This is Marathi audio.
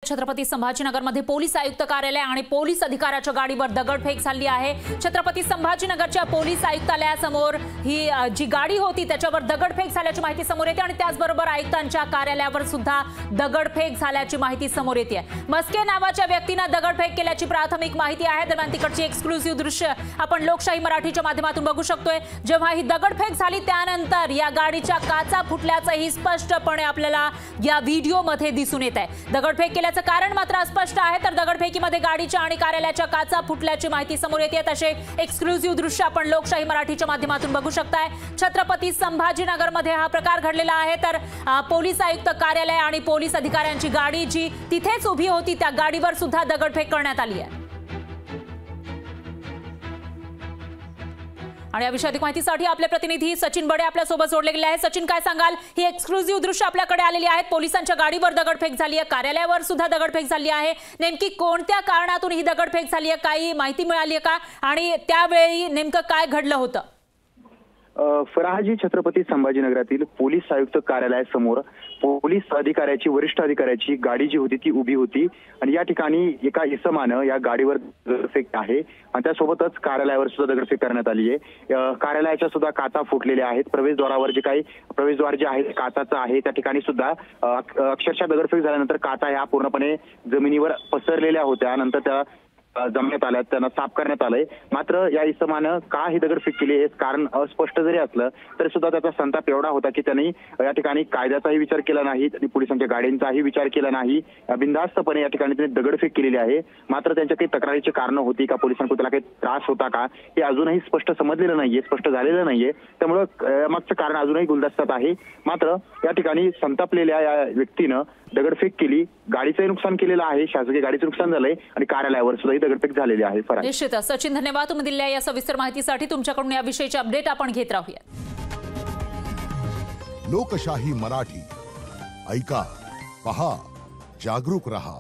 छत्रपती संभाजीनगरमध्ये पोलीस आयुक्त कार्यालय आणि पोलीस अधिकाऱ्याच्या गाडीवर दगडफेक झाली आहे। छत्रपती संभाजीनगरच्या पोलीस आयुक्तालयासमोर ही जी गाडी होती त्याच्यावर दगडफेक झाल्याची माहिती समोर येते आणि त्याचबरोबर आयुक्तांच्या कार्यालयावर सुद्धा दगडफेक झाल्याची माहिती समोर येते। मस्के नावाच्या व्यक्तीने दगडफेक केल्याची प्राथमिक माहिती आहे। दरम्यान तिकडची एक्सक्लुसिव्ह दृश्य आपण लोकशाही मराठीच्या माध्यमातून बघू शकतोय। जेव्हा ही दगडफेक झाली त्यानंतर या गाडीच्या काचा फुटल्याचंही स्पष्टपणे आपल्याला या व्हिडिओमध्ये दिसून येत आहे। दगडफेक केल्याचं कारण मात्र अस्पष्ट आहे, तर दगडफेकीमध्ये गाडीच्या आणि कार्यालयाच्या काचा फुटल्याची माहिती समोर येते। तसे एक्सक्लुसिव्ह दृश्य आपण लोकशाही मराठीच्या माध्यमातून बघू शकताय। छत्रपती संभाजीनगरमध्ये हा प्रकार घडलेला आहे, तर पोलीस आयुक्त कार्यालय आणि पोलीस अधिकाऱ्यांची गाडी जी तिथेच उभी होती त्या गाडीवर सुद्धा दगडफेक करण्यात आली आहे। आणि या विषयात माहितीसाठी आपले प्रतिनिधी सचिन बडे आपल्या सोबत जोडले गेले आहेत। सचिन, काय सांगाल? ही एक्सक्लुसिव्ह दृश्य आपल्याकडे आलेली आहेत। पोलिसांच्या गाडीवर दगडफेक झाली आहे, कार्यालयावर सुद्धा दगडफेक झाली आहे। नेमकी कोणत्या कारणातून ही दगडफेक झाली आहे, काही माहिती मिळाली आहे का? आणि त्यावेळी नेमकं काय घडलं होतं? फराहाजी छत्रपती संभाजीनगरातील पोलीस आयुक्त कार्यालयासमोर पोलीस अधिकाऱ्याची वरिष्ठ अधिकाऱ्याची गाडी जी होती ती उभी होती आणि या ठिकाणी एका इसमानं या गाडीवर दगडफेक आहे आणि त्यासोबतच कार्यालयावर सुद्धा दगडफेक करण्यात आली आहे। कार्यालयाच्या सुद्धा काचा फुटलेल्या आहेत। प्रवेशद्वारावर जे काही प्रवेशद्वार जे आहे काचाचं आहे त्या ठिकाणी सुद्धा अक्षरशः दगडफेक झाल्यानंतर काचा ह्या पूर्णपणे जमिनीवर पसरलेल्या होत्या। नंतर त्या जमण्यात आल्या, त्यांना साफ करण्यात आलंय। मात्र या इसमानं का ही दगडफेक केली हे कारण अस्पष्ट जरी असलं तरी सुद्धा त्याचा संताप एवढा होता की त्यांनी या ठिकाणी कायद्याचाही विचार केला नाही आणि पोलिसांच्या गाड्यांचाही विचार केला नाही। बिनधास्तपणे या ठिकाणी त्यांनी दगडफेक केलेली आहे। मात्र त्यांच्या काही तक्रारीची कारणं होती का, पोलिसांकडून त्याला काही त्रास होता का, हे अजूनही स्पष्ट समजलेलं नाहीये, स्पष्ट झालेलं नाहीये। त्यामुळे मागचं कारण अजूनही गुलदस्त्यात आहे। मात्र या ठिकाणी संतापलेल्या या व्यक्तीनं दगडफेक केली, गाडीचंही नुकसान केलेलं आहे, शासकीय गाडीचं नुकसान झालंय आणि कार्यालयावर सुद्धा दगडफेक झालेली आहे। निश्चितच सचिन, धन्यवाद तुम्ही दिलेल्या या सविस्तर माहितीसाठी। तुमच्याकडून या विषयीचे अपडेट आपण घेत राहूया। लोकशाही मराठी ऐका, पहा, जागरूक रहा।